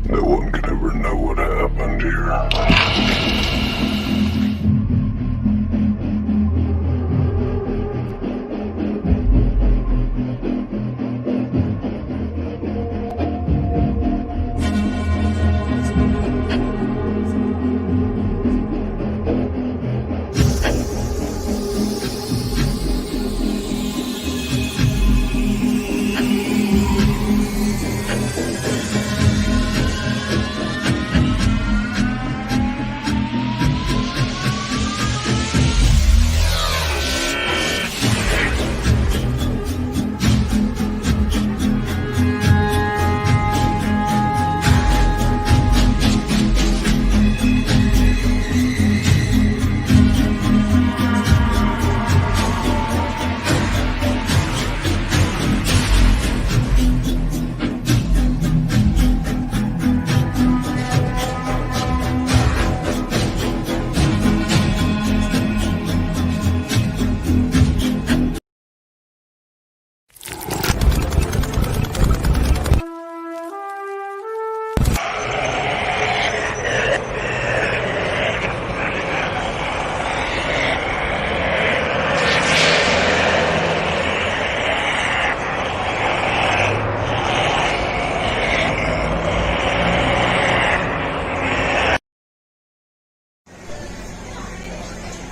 No one can ever know what happened here.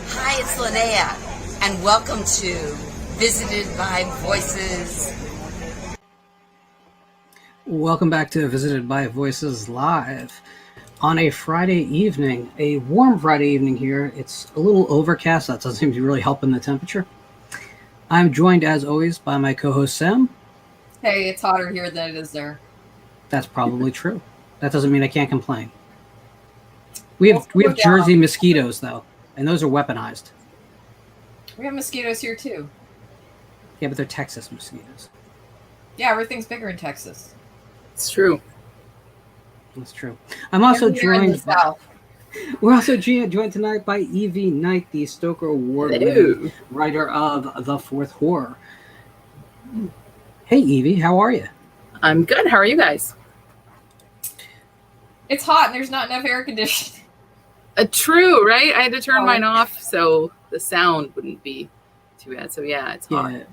Hi, it's Linnea, and welcome to Visited by Voices. Welcome back to Visited by Voices Live. On a Friday evening, a warm Friday evening here. It's a little overcast. That doesn't seem to be really helping the temperature. I'm joined, as always, by my co-host, Sam. Hey, it's hotter here than it is there. That's probably true. That doesn't mean I can't complain. We have Jersey mosquitoes, though, and those are weaponized. We have mosquitoes here, too. Yeah, but they're Texas mosquitoes. Yeah, everything's bigger in Texas. It's true. That's true. I'm also joined. South. We're also joined tonight by Evie Knight, the Stoker Award-winning writer of The Fourth Horror. Hey, Evie, how are you? I'm good. How are you guys? It's hot and there's not enough air conditioning. True, right? I had to turn mine off so the sound wouldn't be too bad. So yeah, it's hot. Yeah.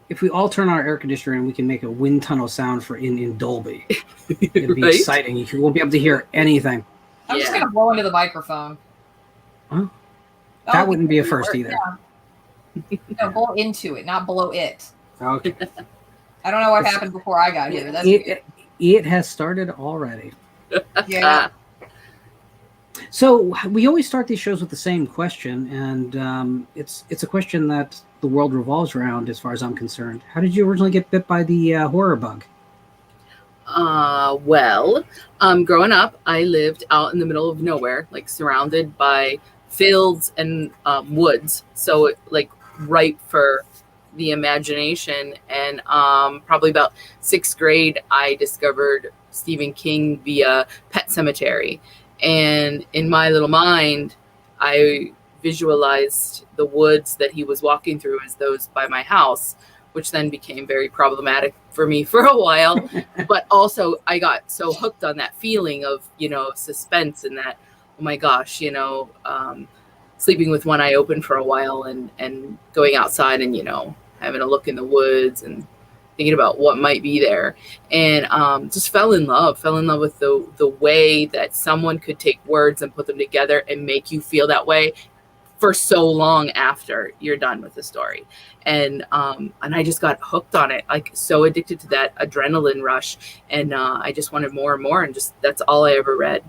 If we all turn on our air conditioner and we can make a wind tunnel sound for in Dolby, it'd be exciting. You won't be able to hear anything. I'm just going to blow into the microphone. Huh? That wouldn't be a first either. Yeah. No, blow into it, not below it. Okay. I don't know what happened before I got here. It has started already. Yeah. So we always start these shows with the same question, and it's a question that the world revolves around, as far as I'm concerned. How did you originally get bit by the horror bug? Well, growing up, I lived out in the middle of nowhere, like surrounded by fields and woods. So like ripe for the imagination. And probably about 6th grade, I discovered Stephen King via Pet Sematary. And in my little mind, I visualized the woods that he was walking through as those by my house, which then became very problematic for me for a while. But also I got so hooked on that feeling of, suspense and that, oh my gosh, sleeping with one eye open for a while and going outside and, having a look in the woods and thinking about what might be there, and just fell in love with the way that someone could take words and put them together and make you feel that way for so long after you're done with the story. And I just got hooked on it, like so addicted to that adrenaline rush. And I just wanted more and more. And just, that's all I ever read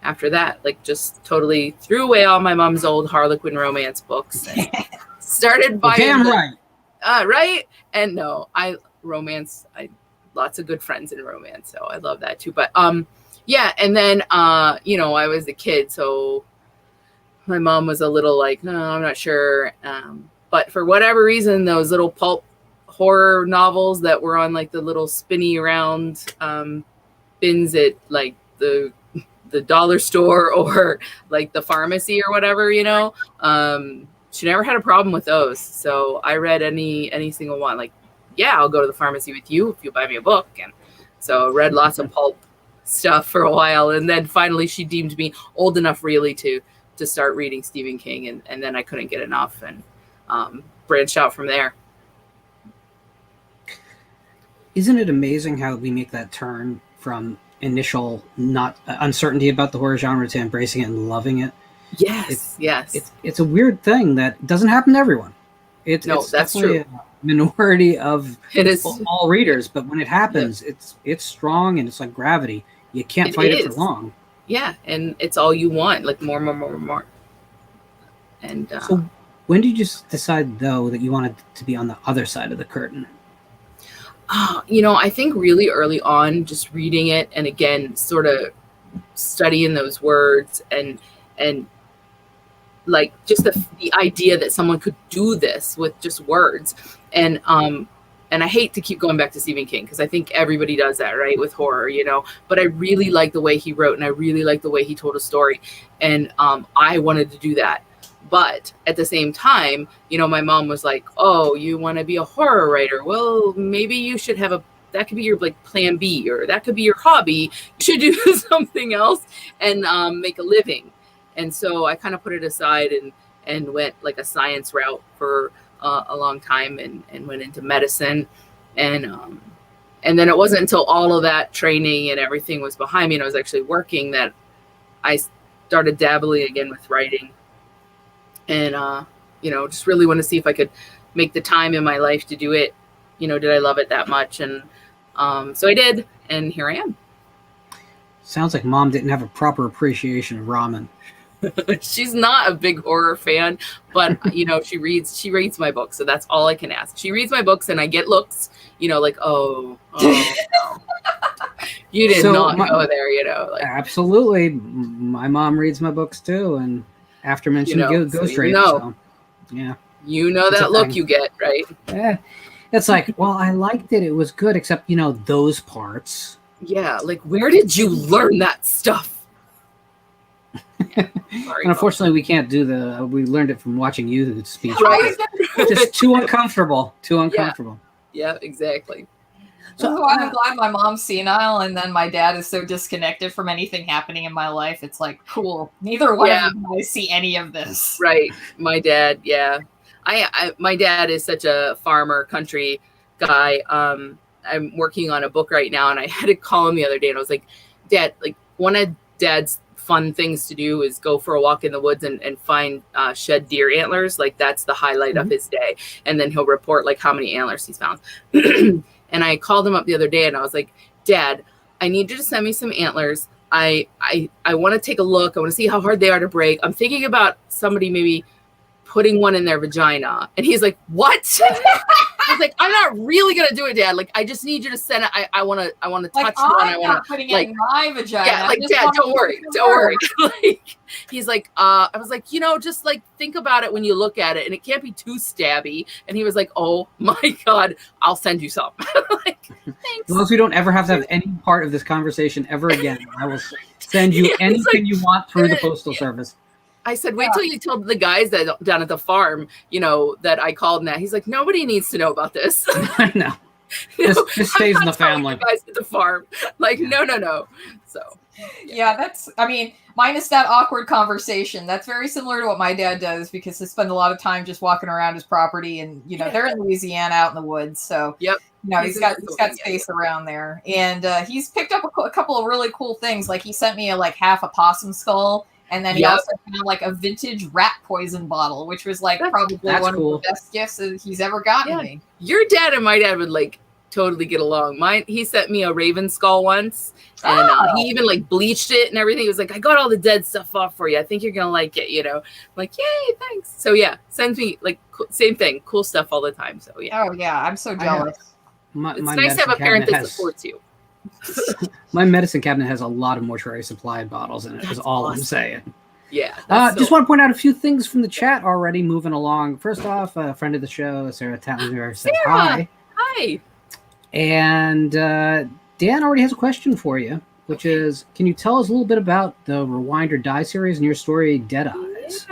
after that. Like just totally threw away all my mom's old Harlequin romance books and started buying right. And no, lots of good friends in romance. So I love that too. But yeah. And then, I was a kid, so my mom was a little like, no, I'm not sure. But for whatever reason, those little pulp horror novels that were on like the little spinny around bins at like the dollar store or like the pharmacy or whatever, she never had a problem with those. So I read any single one. Like, yeah, I'll go to the pharmacy with you if you buy me a book. And so read lots of pulp stuff for a while, and then finally she deemed me old enough really to start reading Stephen King, and then I couldn't get enough, and branched out from there. Isn't it amazing how we make that turn from initial not uncertainty about the horror genre to embracing it and loving it? Yes, It's a weird thing that doesn't happen to everyone. It's that's definitely true. a minority of It is all readers, but when it happens, it's strong and it's like gravity. You can't fight it for long. Yeah, and it's all you want, like more. And so, when did you decide though that you wanted to be on the other side of the curtain? I think really early on, just reading it and again, sort of studying those words and like just the idea that someone could do this with just words. And I hate to keep going back to Stephen King because I think everybody does that, right, with horror, but I really like the way he wrote and I really like the way he told a story. And I wanted to do that. But at the same time, my mom was like, oh, you want to be a horror writer? Well, maybe you should have that could be your like plan B, or that could be your hobby. You should do something else and make a living. And so I kind of put it aside and went like a science route for a long time and went into medicine. And then it wasn't until all of that training and everything was behind me and I was actually working that I started dabbling again with writing. And, just really want to see if I could make the time in my life to do it. Did I love it that much? And so I did, and here I am. Sounds like Mom didn't have a proper appreciation of ramen. She's not a big horror fan, but she reads my books, so that's all I can ask. She reads my books, and I get looks, like, oh no. You did not go there, like. Absolutely, my mom reads my books too, and after mentioning Ghost Rape, so yeah, that look thing you get, right? Yeah, it's like, well, I liked it; it was good, except those parts. Yeah, like where did you learn that stuff? And unfortunately, we can't do we learned it from watching you speech. Right. Just too uncomfortable. Too uncomfortable. Yeah, exactly. So I'm glad my mom's senile and then my dad is so disconnected from anything happening in my life. It's like, cool. Neither one of them guys see any of this. Right. My dad, yeah. My dad is such a farmer, country guy. I'm working on a book right now and I had to call him the other day and I was like, Dad, like one of Dad's fun things to do is go for a walk in the woods and find shed deer antlers. Like that's the highlight of his day. And then he'll report like how many antlers he's found. And I called him up the other day and I was like, Dad, I need you to send me some antlers. I want to take a look. I want to see how hard they are to break. I'm thinking about somebody maybe putting one in their vagina. And he's like, what? I was like, I'm not really gonna do it, Dad. Like, I just need you to send it. I want to touch one. I'm not putting it in my vagina. Yeah, like, Dad, don't worry. Like, he's like, I was like, just like think about it when you look at it, and it can't be too stabby. And he was like, oh my God, I'll send you some. Like, thanks. As long as we don't ever have to have any part of this conversation ever again, I will send you anything you want through the postal service. I said, wait till you tell the guys that down at the farm, that I called and that. He's like, nobody needs to know about this. No. This stays in the family. The guys at the farm. Like, no. So. Yeah, minus that awkward conversation. That's very similar to what my dad does because he spends a lot of time just walking around his property and, they're in Louisiana out in the woods. So, yep. He's got space around there. And he's picked up a couple of really cool things. Like he sent me half a possum skull. And then he also found a vintage rat poison bottle, which was probably one of the best gifts that he's ever gotten me. Your dad and my dad would totally get along. He sent me a raven skull once, and he even bleached it and everything. He was like, "I got all the dead stuff off for you. I think you're gonna like it." I'm like, "Yay, thanks." So yeah, sends me same thing, cool stuff all the time. So yeah. Oh yeah, I'm so jealous. It's nice to have a parent that supports you. My medicine cabinet has a lot of mortuary supply bottles in it. Is all awesome. I'm saying. Yeah. Just want to point out a few things from the chat already. Moving along. First off, a friend of the show, Sarah Tatlinger, says hi. Hi. And Dan already has a question for you, which is, can you tell us a little bit about the Rewind or Die series and your story, Dead Eyes?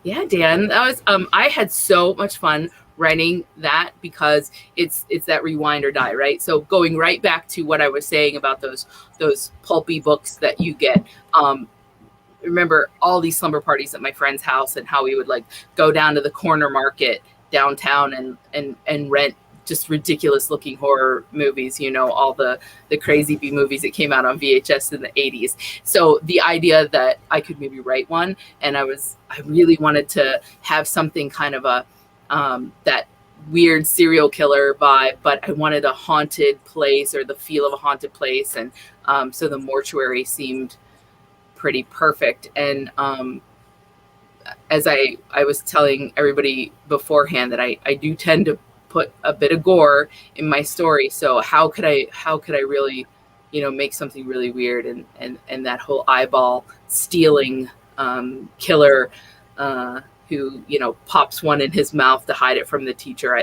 Yeah, Dan. That was I had so much fun writing that, because it's that rewind or die, right? So going right back to what I was saying about those pulpy books that you get. Remember all these slumber parties at my friend's house, and how we would like go down to the corner market downtown and rent just ridiculous looking horror movies, you know, all the crazy B movies that came out on VHS in the 80s. So the idea that I could maybe write one, and I really wanted to have something kind of a that weird serial killer vibe, but I wanted a haunted place, or the feel of a haunted place, and so the mortuary seemed pretty perfect. And as I was telling everybody beforehand, that I do tend to put a bit of gore in my story. So how could I really, you know, make something really weird, and that whole eyeball stealing killer who, you know, pops one in his mouth to hide it from the teacher.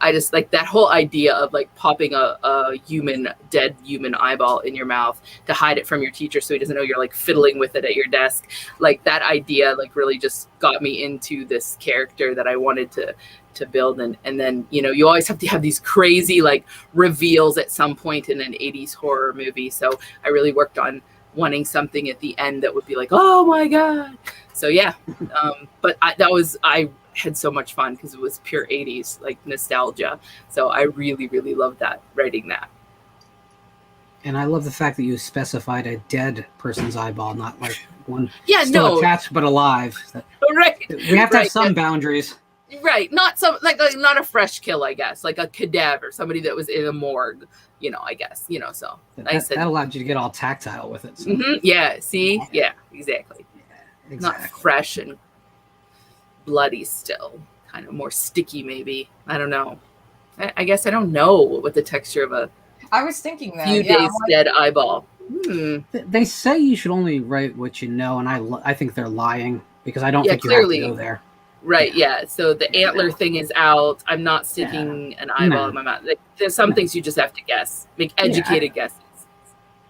I just like that whole idea of like popping a dead human eyeball in your mouth to hide it from your teacher so he doesn't know you're like fiddling with it at your desk. Like that idea like really just got me into this character that I wanted to build. And then, you know, you always have to have these crazy like reveals at some point in an 80s horror movie. So I really worked on wanting something at the end that would be like, oh my God. So yeah. But I had so much fun because it was pure 80s like nostalgia. So I really, really loved that, writing that. And I love the fact that you specified a dead person's eyeball, not like one still attached but alive. Right. We have to have some boundaries. Right. Not some like not a fresh kill, I guess, like a cadaver, somebody that was in a morgue, you know, I guess, you know, so that allowed you to get all tactile with it. So. Mm-hmm. Yeah. See? Yeah, exactly. Not fresh and bloody still, kind of more sticky maybe. I don't know. I guess I don't know what the texture of a I was thinking that few days dead eyeball. They say you should only write what you know, and I think they're lying, because I don't think clearly, you have to go there. Right, yeah. So the antler thing is out. I'm not sticking an eyeball in my mouth. There's some things you just have to guess. Make educated guesses.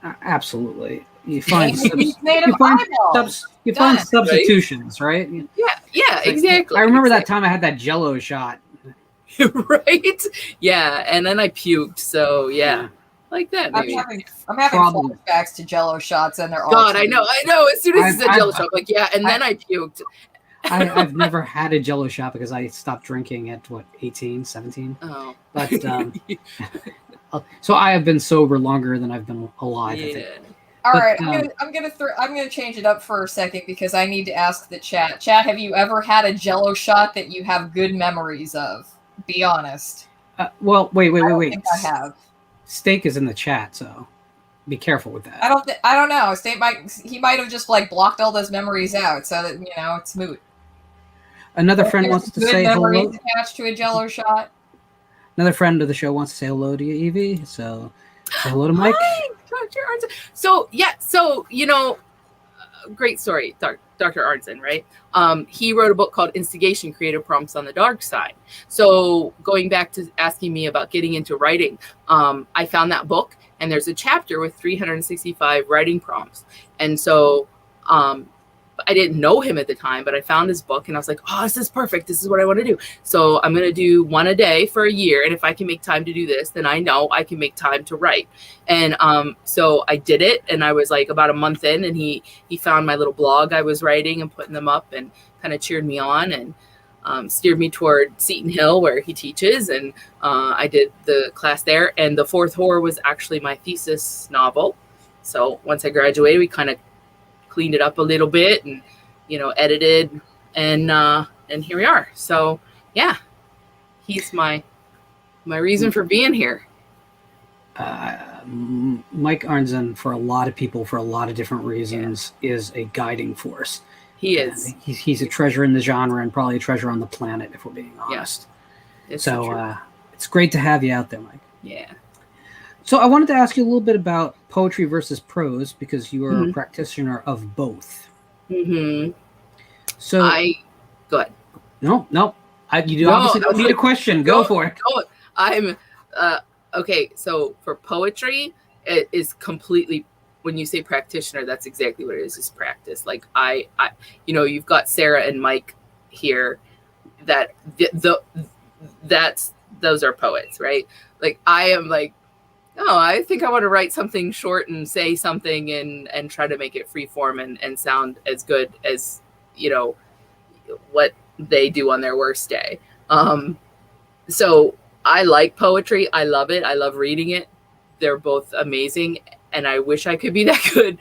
Absolutely. You find substitutions, right? Yeah, exactly. I remember that time I had that Jello shot. Right? Yeah, and then I puked. So yeah. Like that, maybe. I'm having flashbacks to Jello shots, and they're all. God, I know. As soon as you said Jello shot, I'm like, yeah, and then I puked. I've never had a Jello shot because I stopped drinking at 18, 17. Oh, but so I have been sober longer than I've been alive. Yeah. I think. All right, I'm gonna change it up for a second because I need to ask the chat. Chat, have you ever had a Jello shot that you have good memories of? Be honest. Well, wait. I think I have. Steak is in the chat, so be careful with that. I don't know. He might have just like blocked all those memories out, so that it's moot. Another friend wants to say hello. Attached to a Jello shot. Another friend of the show wants to say hello to you, Evie. So say hello to Mike. Hi, Dr. Arnson. So great story, Dr. Arnson, right? He wrote a book called Instigation: Creative Prompts on the Dark Side. So going back to asking me about getting into writing, I found that book, and there's a chapter with 365 writing prompts. And so I didn't know him at the time, but I found his book and I was like, oh, this is perfect. This is what I want to do. So I'm going to do one a day for a year. And if I can make time to do this, then I know I can make time to write. And so I did it. And I was like about a month in, and he found my little blog I was writing and putting them up, and kind of cheered me on and steered me toward Seton Hill, where he teaches. And I did the class there. And The Fourth Horror was actually my thesis novel. So once I graduated, we kind of cleaned it up a little bit and, edited, and here we are. So yeah, he's my reason for being here. Mike Arnzen, for a lot of people, for a lot of different reasons, is a guiding force. He is. He's a treasure in the genre, and probably a treasure on the planet, if we're being honest. Yeah. So it's great to have you out there, Mike. Yeah. So I wanted to ask you a little bit about poetry versus prose, because you are a practitioner of both. Mm-hmm. So go ahead. No. You obviously don't need a question. Go for it. I'm okay. So for poetry, it is completely, when you say practitioner, that's exactly what it is. Is practice. Like I you've got Sarah and Mike here, that those are poets, right? Like I am like, oh, I think I want to write something short and say something and try to make it free form and sound as good as, what they do on their worst day. So I like poetry. I love it. I love reading it. They're both amazing, and I wish I could be that good.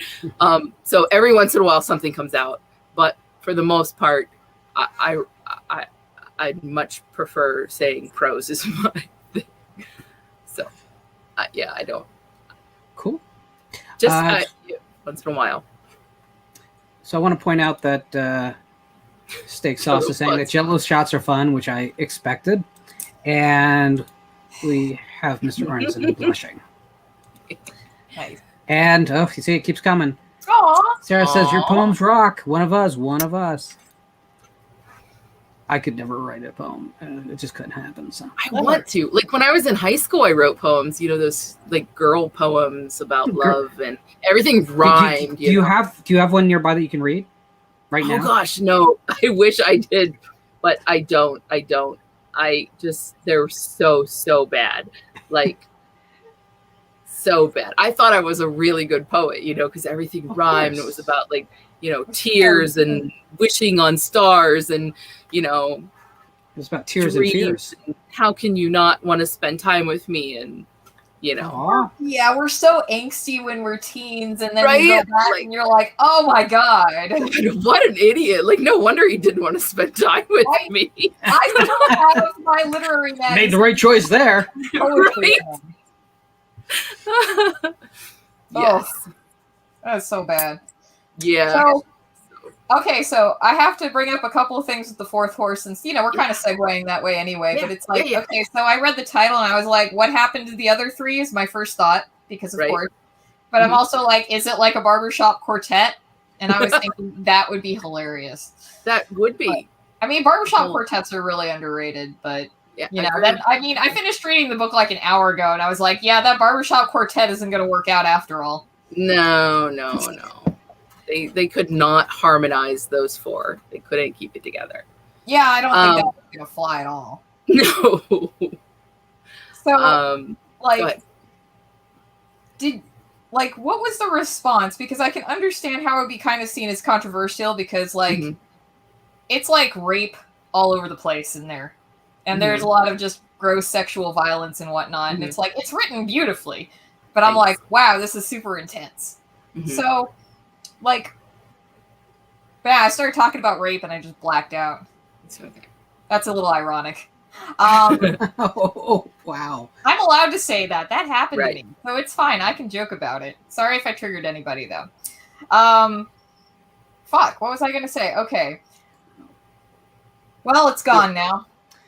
So every once in a while something comes out, but for the most part, I much prefer saying prose is my thing. So yeah, I don't. Cool. Just once in a while. So I want to point out that Steak Sauce is saying that Jello shots are fun, which I expected, and we have Mr. Arneson blushing. Nice. And you see, it keeps coming. Aw. Sarah says your poems rock. One of us. One of us. I could never write a poem. It just couldn't happen. So I want to. Like when I was in high school, I wrote poems. Those like girl poems about love and everything rhymed. Do you have one nearby that you can read right now? Oh gosh, no. I wish I did, but I don't. They're so bad. Like so bad. I thought I was a really good poet, because everything rhymed. It was about like, tears and wishing on stars and, it was about tears and fears. And how can you not want to spend time with me? And, Aww. Yeah, we're so angsty when we're teens, and then Right? you go back and you're like, oh my God. What an idiot. Like, no wonder he didn't want to spend time with me. I still have my literary magazine. Made the right choice there. poetry Right? thing. Yes. That's so bad. Yeah. So, okay, so I have to bring up a couple of things with the fourth horse, since we're kind of segueing that way anyway. Yeah, But it's like, yeah. okay, so I read the title and I was like, what happened to the other three? Is my first thought, because of Right. course. But I'm also like, is it like a barbershop quartet? And I was thinking that would be hilarious. That would be. I mean, barbershop quartets are really underrated, but Yeah. I finished reading the book like an hour ago, and I was like, yeah, that barbershop quartet isn't going to work out after all. No. They could not harmonize those four. They couldn't keep it together. Yeah, I don't think that's going to fly at all. No. So, Go ahead. what was the response? Because I can understand how it would be kind of seen as controversial, because Mhm. it's like rape all over the place in there. And there's a lot of just gross sexual violence and whatnot. And it's like, it's written beautifully, but I'm like, wow, this is super intense. Mhm. So, I started talking about rape and I just blacked out. It's okay. That's a little ironic. Oh, wow. I'm allowed to say that. That happened Right. to me. So it's fine. I can joke about it. Sorry if I triggered anybody, though. Fuck. What was I going to say? Okay. Well, it's gone now.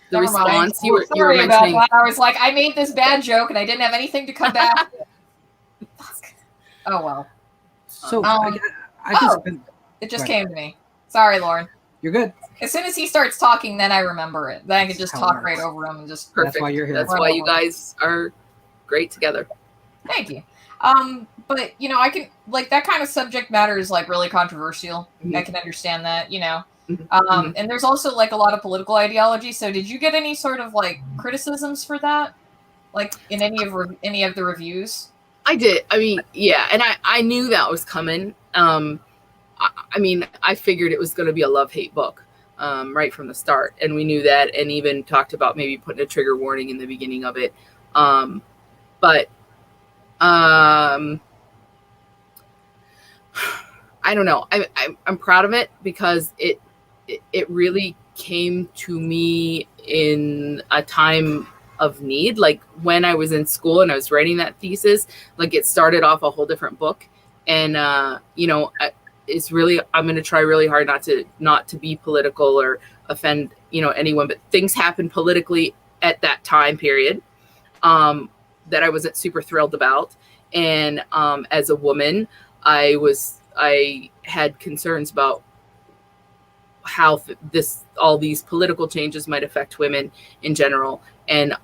The Never mind. response you were Sorry about mentioning. that. I was like, I made this bad joke and I didn't have anything to come back with. Fuck. Oh, well. So Um, I just It just Right. came to me. Sorry, Lauren. you're good. As soon as he starts talking, then I remember it. Then I can just That's how talk it right works. over him and just. Perfect. That's why you're here. That's why you guys are great together. Thank you. But I can that kind of subject matter is like really controversial. Mhm. I can understand that, Mhm. and there's also like a lot of political ideology. So did you get any sort of like criticisms for that, like in any of the reviews? I did. I mean, yeah, and I knew that was coming. I mean, I figured it was going to be a love-hate book right from the start, and we knew that, and even talked about maybe putting a trigger warning in the beginning of it. But I don't know. I'm proud of it because it really came to me in a time of need. Like when I was in school and I was writing that thesis, like it started off a whole different book, and it's really, I'm going to try really hard not to be political or offend anyone, but things happened politically at that time period that I wasn't super thrilled about, and as a woman, I had concerns about how all these political changes might affect women in general, and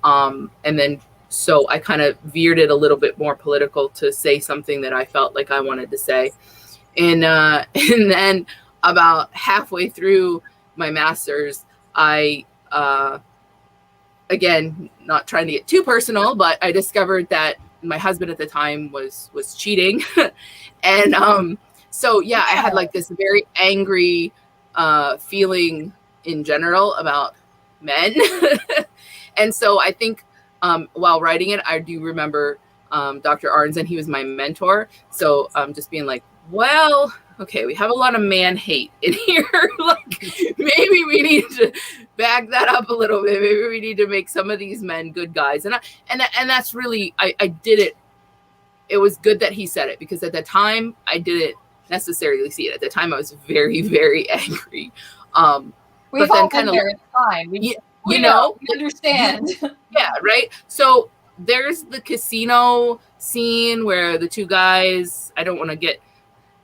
then so I kind of veered it a little bit more political to say something that I felt like I wanted to say, and then about halfway through my master's, I again, not trying to get too personal, but I discovered that my husband at the time was cheating. And so yeah, I had like this very angry feeling in general about men. And so I think while writing it, I do remember Dr. Arns, and he was my mentor. So just being like, well, okay, we have a lot of man hate in here. Like, maybe we need to back that up a little bit. Maybe we need to make some of these men good guys. And that's really, I did it. It was good that he said it, because at the time I didn't necessarily see it. At the time I was very, very angry. We've all been there. It's fine. We understand. Yeah, right. So there's the casino scene where the two guys, I don't want to get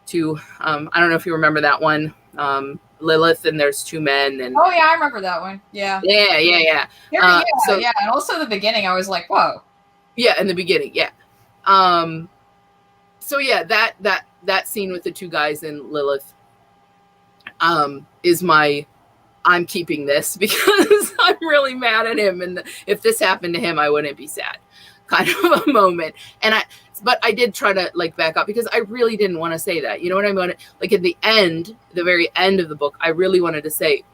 to I don't know if you remember that one, Lilith, and there's two men. And oh yeah, I remember that one. Yeah. Yeah. And also the beginning, I was like, whoa. Yeah, in the beginning, yeah. So yeah, that scene with the two guys and Lilith is my, I'm keeping this because I'm really mad at him, and if this happened to him, I wouldn't be sad, kind of a moment. But I did try to like back up, because I really didn't want to say that. You know what I mean? Like at the end, the very end of the book, I really wanted to say,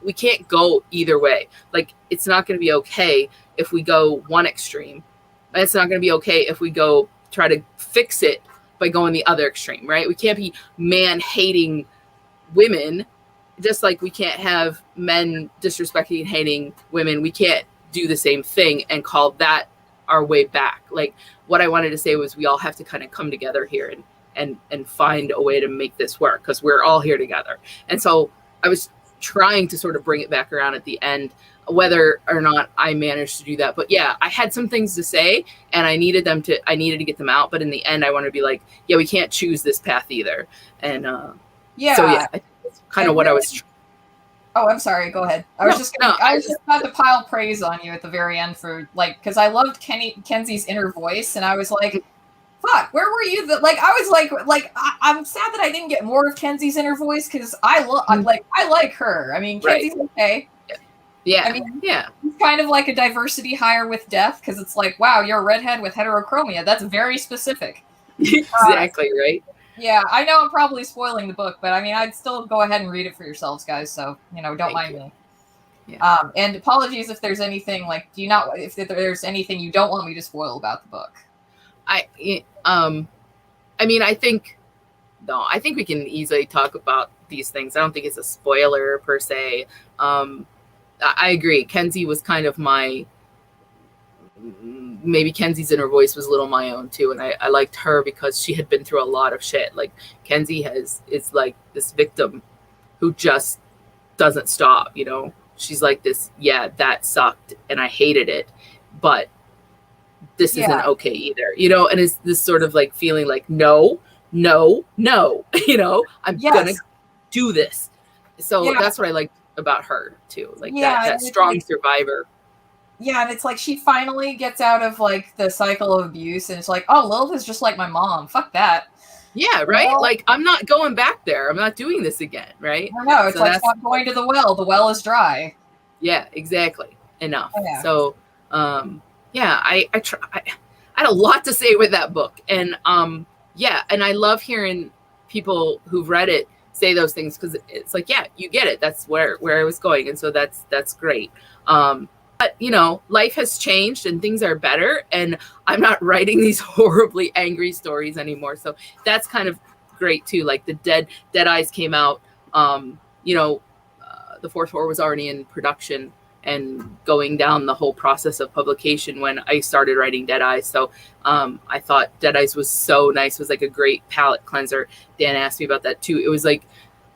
we can't go either way. Like, it's not going to be okay if we go one extreme. And it's not going to be okay if we go try to fix it by going the other extreme, right? We can't be man hating women, just like we can't have men disrespecting and hating women. We can't do the same thing and call that our way back. Like, what I wanted to say was, we all have to kind of come together here and find a way to make this work, because we're all here together. And so I was trying to sort of bring it back around at the end, whether or not I managed to do that. But yeah, I had some things to say, and I needed to get them out. But in the end, I wanted to be like, yeah, we can't choose this path either. And so yeah, I think that's kind of what I was. Oh, I'm sorry. Go ahead. I was just about to pile praise on you at the very end for like, because I loved Kenzie's inner voice, and I was like, "Fuck, where were you?" I'm sad that I didn't get more of Kenzie's inner voice, because I like her. I mean, Kenzie's okay. Yeah. I mean, yeah, it's kind of like a diversity hire with death, because it's like, wow, you're a redhead with heterochromia. That's very specific. Exactly right. Yeah, I know I'm probably spoiling the book, but I mean, I'd still go ahead and read it for yourselves, guys. So, don't mind me. Yeah. And apologies if there's anything if there's anything you don't want me to spoil about the book. I mean, I think we can easily talk about these things. I don't think it's a spoiler per se. I agree. Kenzie was kind of maybe Kenzie's inner voice was a little my own too, and I liked her because she had been through a lot of shit. Like, Kenzie is like this victim who just doesn't stop. She's like this. Yeah, that sucked, and I hated it, but this isn't okay either. And it's this sort of like feeling like no. I'm gonna do this. So that's what I liked about her too. Like that strong survivor. Yeah, and it's like she finally gets out of like the cycle of abuse, and it's like, oh, Lilith is just like my mom. Fuck that. Yeah, right? Well, like, I'm not going back there. I'm not doing this again, right? I know. It's like, stop going to the well. The well is dry. Yeah, exactly. Enough. Yeah. So, I had a lot to say with that book. And, and I love hearing people who've read it say those things, because it's like, yeah, you get it. That's where I was going. And so that's great. But, life has changed and things are better, and I'm not writing these horribly angry stories anymore. So that's kind of great too. Like the Dead Eyes came out, the fourth war was already in production and going down the whole process of publication when I started writing Dead Eyes. So I thought Dead Eyes was so nice. It was like a great palate cleanser. Dan asked me about that too. It was like,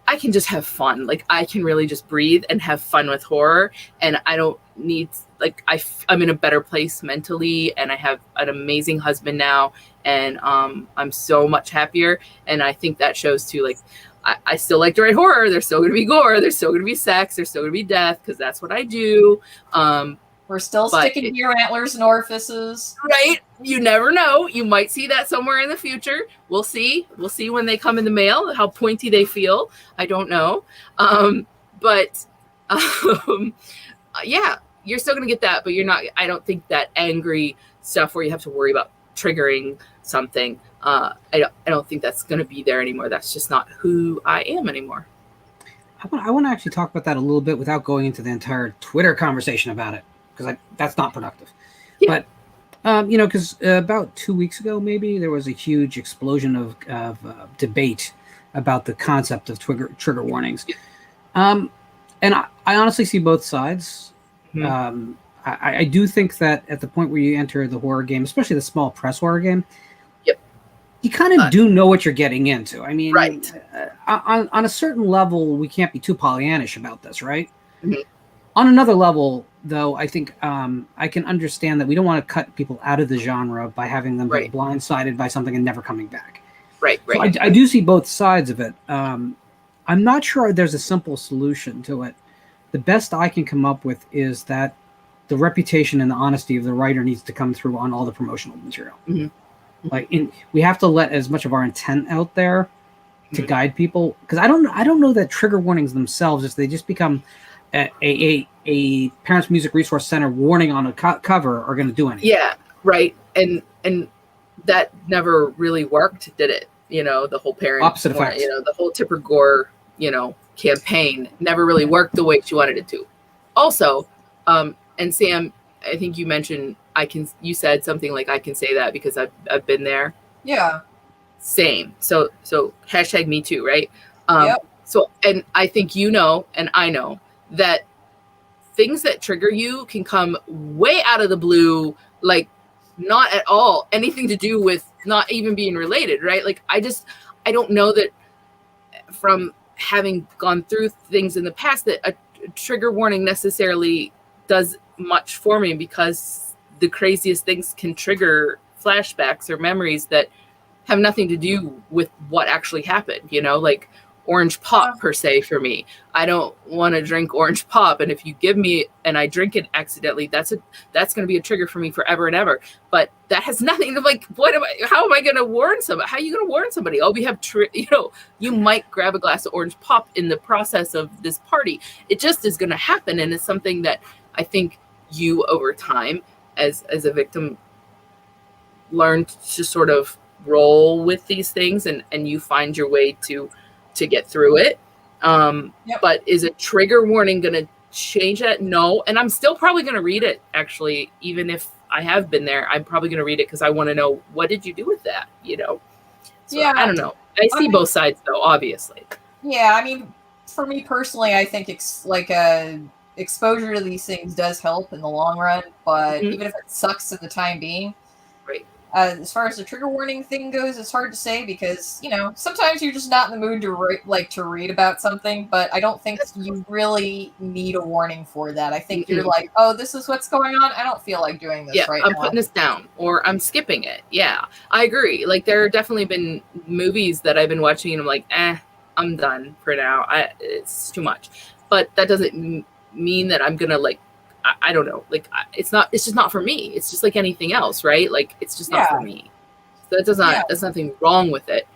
I can just have fun. Like, I can really just breathe and have fun with horror. And I don't need, like, I'm in a better place mentally, and I have an amazing husband now, and I'm so much happier. And I think that shows too. Like, I still like to write horror. There's still going to be gore. There's still going to be sex. There's still going to be death, because that's what I do. We're still sticking to your antlers and orifices. Right. You never know. You might see that somewhere in the future. We'll see. We'll see when they come in the mail, how pointy they feel. I don't know. you're still going to get that, but you're not, I don't think that angry stuff where you have to worry about triggering something. I don't think that's going to be there anymore. That's just not who I am anymore. I want to actually talk about that a little bit without going into the entire Twitter conversation about it, because that's not productive. Yeah. But, because about 2 weeks ago, maybe, there was a huge explosion of debate about the concept of trigger warnings. And I honestly see both sides. Mm-hmm. I do think that at the point where you enter the horror game, especially the small press horror game, you kind of do know what you're getting into. I mean, right. On a certain level, we can't be too Pollyannish about this, right? Mm-hmm. On another level, though, I think I can understand that we don't want to cut people out of the genre by having them be blindsided by something and never coming back. Right. So I do see both sides of it. I'm not sure there's a simple solution to it. The best I can come up with is that the reputation and the honesty of the writer needs to come through on all the promotional material. Mm-hmm. We have to let as much of our intent out there to guide people, because I don't know that trigger warnings themselves, if they just become a Parents Music Resource Center warning on a cover, are going to do anything. Yeah, right. And that never really worked, did it? The whole parent opposite effect. The whole Tipper Gore campaign never really worked the way she wanted it to. Also, and Sam, I think you mentioned you said something like, I can say that because I've been there. Yeah. Same. So hashtag me too, right? Yep. So, and I think and I know that things that trigger you can come way out of the blue, like not at all anything to do with not even being related, right? Like I don't know that from having gone through things in the past that a trigger warning necessarily does much for me, because the craziest things can trigger flashbacks or memories that have nothing to do with what actually happened, like orange pop per se for me. I don't want to drink orange pop, and if you give me and I drink it accidentally, that's going to be a trigger for me forever and ever. But that has nothing to how am I going to warn somebody? How are you going to warn somebody? Oh, we have you might grab a glass of orange pop in the process of this party. It just is going to happen, and it's something that I think you over time as a victim learn to sort of roll with these things, and you find your way to get through it. But is a trigger warning going to change that? No. And I'm still probably going to read it, actually, even if I have been there. I'm probably going to read it because I want to know, what did you do with that? So, I don't know. I see both sides, though, obviously. Yeah. I mean, for me personally, I think it's like exposure to these things does help in the long run, but even if it sucks at the time being, right. As far as the trigger warning thing goes, it's hard to say because, sometimes you're just not in the mood to read about something, but I don't think you really need a warning for that. I think you're like, oh, this is what's going on. I don't feel like doing this right now. I'm putting this down, or I'm skipping it. Yeah, I agree. Like, there have definitely been movies that I've been watching and I'm like, I'm done for now. It's too much. But that doesn't mean that I'm gonna I don't know, it's just not for me. It's just like anything else, right? Like, it's just not for me. So there's nothing wrong with it.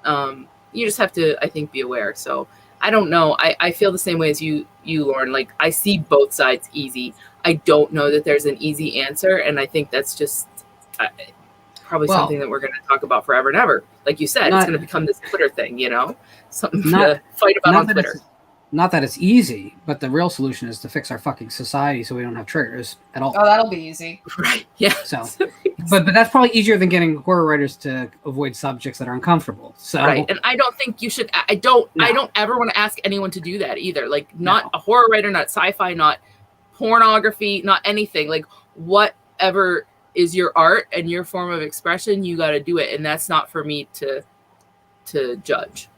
You just have to, I think, be aware. So I don't know. I feel the same way as you, Lauren. Like, I see both sides easy. I don't know that there's an easy answer. And I think that's just probably something that we're going to talk about forever and ever. Like you said, it's going to become this Twitter thing, something to fight about on Twitter. Not that it's easy, but the real solution is to fix our fucking society so we don't have triggers at all. Oh, that'll be easy. Right. Yeah. So, but that's probably easier than getting horror writers to avoid subjects that are uncomfortable. So, right. And I don't think you should. I don't ever want to ask anyone to do that either. Like, not a horror writer, not sci-fi, not pornography, not anything. Like, whatever is your art and your form of expression, you got to do it, and that's not for me to judge.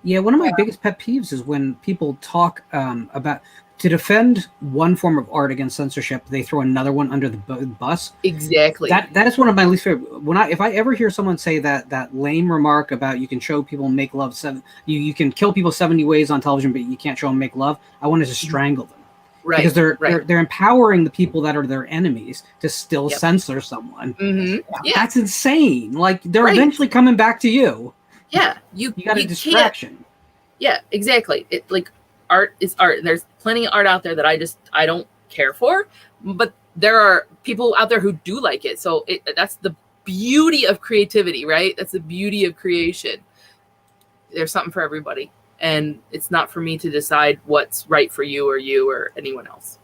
Yeah, one of my biggest pet peeves is when people talk about, to defend one form of art against censorship, they throw another one under the bus. Exactly. That is one of my least favorite. If I ever hear someone say that lame remark about you can show people make love you can kill people 70 ways on television, but you can't show them make love, I want to just strangle them. Right. Because they're empowering the people that are their enemies to still censor someone. Mm-hmm. Yeah. That's insane. Like, they're eventually coming back to you. Yeah, you got a distraction. Yeah, exactly. It art is art. There's plenty of art out there that I don't care for, but there are people out there who do like it. So that's the beauty of creativity, right? That's the beauty of creation. There's something for everybody, and it's not for me to decide what's right for you or anyone else.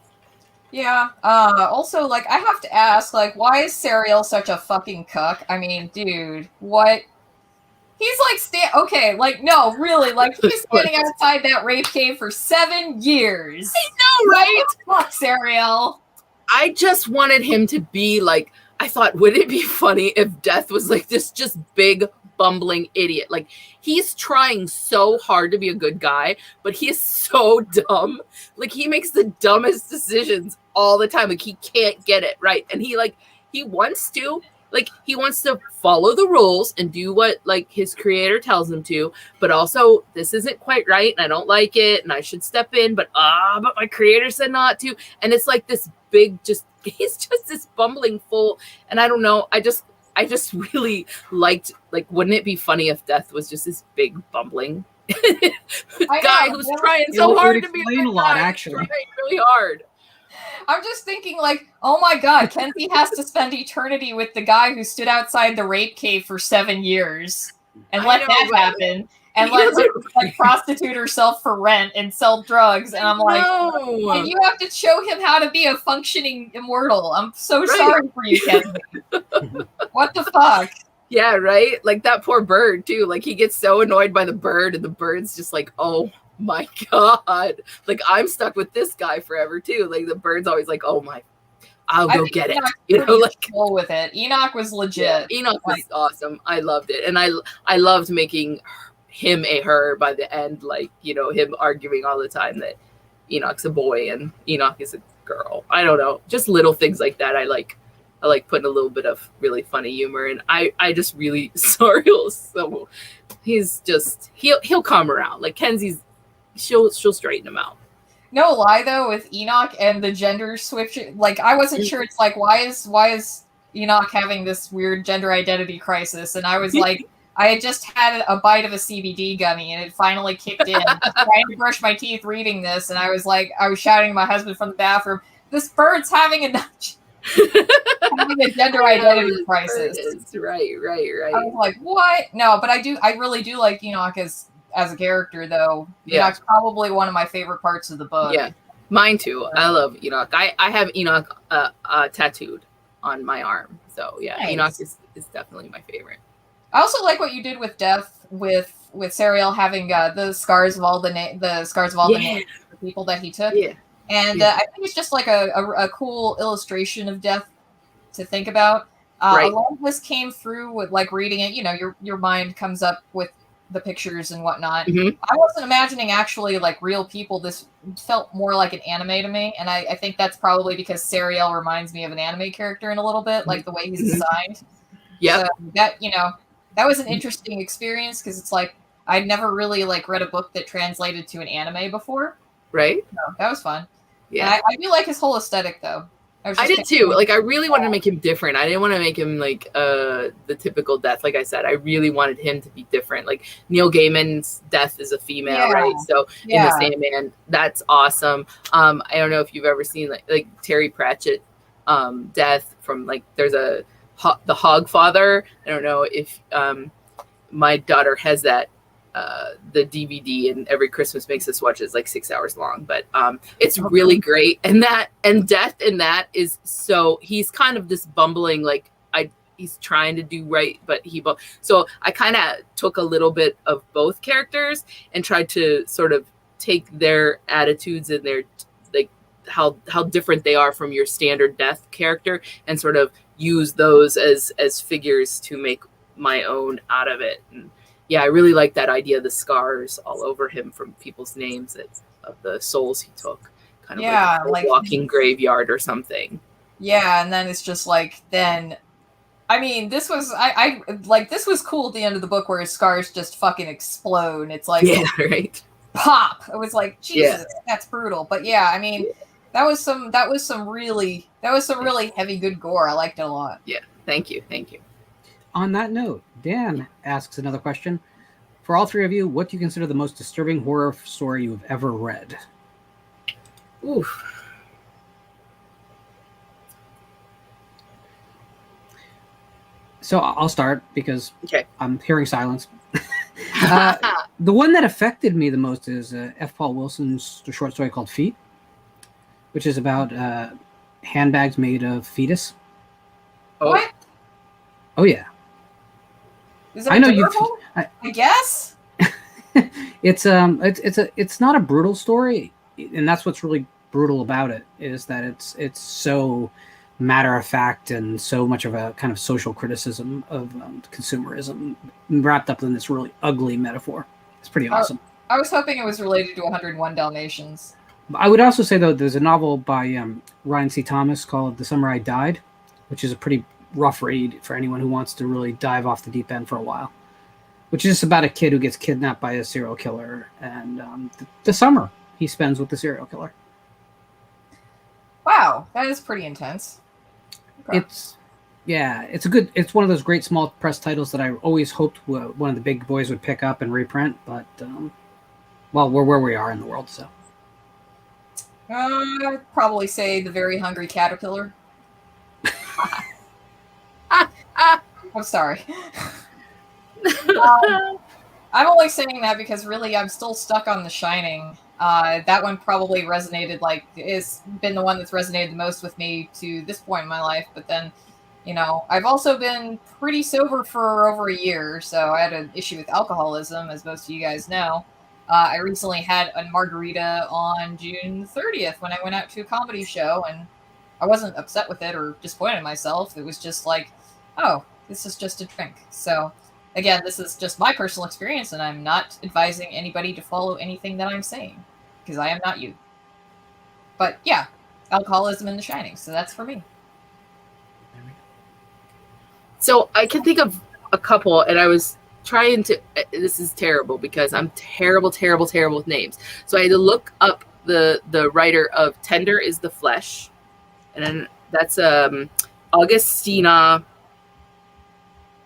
Yeah. Also, like, I have to ask, like, why is Serial such a fucking cuck? I mean, dude, what? He's like, okay, like, no, really, like, he's standing outside that rape cave for 7 years. I know, right? Fuck, Serial. I just wanted him to be like, I thought, would it be funny if Death was like this just big bumbling idiot? Like, he's trying so hard to be a good guy, but he is so dumb. Like, he makes the dumbest decisions all the time. Like, he can't get it right. And he wants to follow the rules and do what like his creator tells him to, but also this isn't quite right and I don't like it and I should step in, but my creator said not to. And it's like this big, he's just this bumbling fool. And I don't know, I just really liked, like, wouldn't it be funny if Death was just this big bumbling guy who's trying so hard to be a lot, actually. Trying really hard. I'm just thinking, like, oh my god, Kenzie has to spend eternity with the guy who stood outside the rape cave for 7 years and let that happen and let her like prostitute herself for rent and sell drugs. And I'm like, and you have to show him how to be a functioning immortal. I'm so sorry for you, Kenzie. What the fuck? Yeah, right? Like that poor bird, too. Like, he gets so annoyed by the bird, and the bird's just like, oh my god, like, I'm stuck with this guy forever too. Like, the bird's always like, oh my, I'll go get it, you know, like, cool with it. Enoch was legit. Yeah, Enoch was awesome. I loved it, and I loved making him a her by the end, like, you know, him arguing all the time that Enoch's a boy and Enoch is a girl. I don't know, just little things like that. I like putting a little bit of really funny humor, and I just really Sariel, so he's just he'll come around. Like, Kenzie's she'll straighten him out. No lie though, with Enoch and the gender switch, like, I wasn't sure. It's like, why is Enoch having this weird gender identity crisis? And I was like, I had just had a bite of a CBD gummy and it finally kicked in. Trying to brush my teeth reading this, and I was shouting to my husband from the bathroom, this bird's having a gender identity crisis. Right. I was like, what? No, but I really do like Enoch as a character, though. Yeah. Enoch's probably one of my favorite parts of the book. Yeah, mine too. I love Enoch. I have Enoch tattooed on my arm. So yeah, nice. Enoch is definitely my favorite. I also like what you did with Death with Serial having the scars of all the names of the people that he took. Yeah. And I think it's just like a cool illustration of Death to think about. Right. A lot of this came through with, like, reading it. You know, your mind comes up with the pictures and whatnot. Mm-hmm. I wasn't imagining actually like real people. This felt more like an anime to me, and I think that's probably because Serial reminds me of an anime character in a little bit, like the way he's designed. Yeah, so that was an interesting experience, because it's like I'd never really like read a book that translated to an anime before. Right. So that was fun. Yeah, and I do like his whole aesthetic though. I did too. Like, I really wanted to make him different. I didn't want to make him like the typical Death. Like I said, I really wanted him to be different. Like, Neil Gaiman's Death is a female, right? So in the Sandman, that's awesome. I don't know if you've ever seen like Terry Pratchett Death from, like, there's the Hogfather. I don't know if my daughter has that the DVD, and every Christmas makes us watch it. It's like 6 hours long, but it's really great. And Death in that is so, he's kind of this bumbling, like, he's trying to do right, but so I kind of took a little bit of both characters and tried to sort of take their attitudes and their, like, how different they are from your standard Death character, and sort of use those as figures to make my own out of it. And yeah, I really like that idea of the scars all over him from people's names of the souls he took. Kind of like a walking graveyard or something. Yeah, and then it's just like, then, I mean, this was, I like, this was cool at the end of the book where his scars just fucking explode. And it's like, yeah, right. Pop. It was like, Jesus, that's brutal. But yeah, I mean, that was some really heavy, good gore. I liked it a lot. Yeah, thank you. On that note, Dan asks another question. For all three of you, what do you consider the most disturbing horror story you have ever read? Oof. So I'll start because Okay. I'm hearing silence. The one that affected me the most is F. Paul Wilson's short story called Feet, which is about handbags made of fetus. Oh, What? Oh yeah, Is that I know you. adorable? I guess. It's not a brutal story, and that's what's really brutal about it is that it's so matter of fact and so much of a kind of social criticism of consumerism wrapped up in this really ugly metaphor. It's pretty awesome. I was hoping it was related to 101 Dalmatians. I would also say though there's a novel by Ryan C. Thomas called The Summer I Died, which is a pretty rough read for anyone who wants to really dive off the deep end for a while. Which is just about a kid who gets kidnapped by a serial killer, and the summer he spends with the serial killer. Wow, that is pretty intense. Okay. It's one of those great small press titles that I always hoped one of the big boys would pick up and reprint, but well, we're where we are in the world, so. I'd probably say The Very Hungry Caterpillar. I'm sorry. I'm only saying that because really I'm still stuck on The Shining. That one probably resonated, is been the one that's resonated the most with me to this point in my life. But then, I've also been pretty sober for over a year, so I had an issue with alcoholism, as most of you guys know. I recently had a margarita on June 30th when I went out to a comedy show, and I wasn't upset with it or disappointed in myself. It was just like, oh, this is just a drink. So, again, this is just my personal experience, and I'm not advising anybody to follow anything that I'm saying, because I am not you. But yeah, alcoholism and The Shining, so that's for me. So I can think of a couple, and I was trying to, this is terrible because I'm terrible with names. So I had to look up the writer of Tender is the Flesh, and then that's Augustina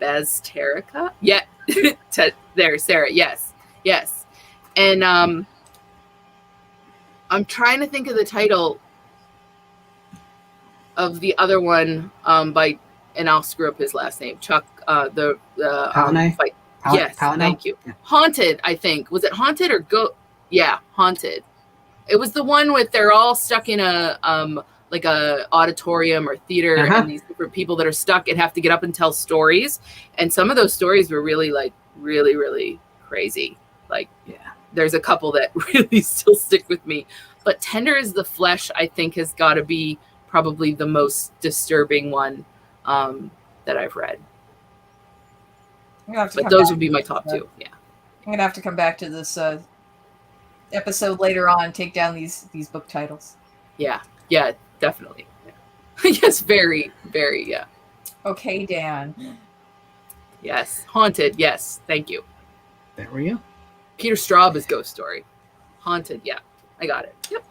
Bazterrica. Yeah, there, Sarah. Yes. And I'm trying to think of the title of the other one by, and I'll screw up his last name. Chuck. Fight. Yes, thank you. Yeah. Haunted, I think. Was it Haunted or Go? Yeah, Haunted. It was the one with they're all stuck in a like a auditorium or theater, and these different people that are stuck and have to get up and tell stories. And some of those stories were really really crazy. There's a couple that really still stick with me. But Tender is the Flesh, I think, has got to be probably the most disturbing one that I've read. But those would be my top two. Yeah. I'm gonna have to come back to this episode later on and take down these book titles. Yeah, definitely. Yeah. Yes, very, yeah. Okay, Dan. Yes, Haunted. Yes, thank you. There we go. Peter Straube's ghost story. Haunted. Yeah, I got it. Yep.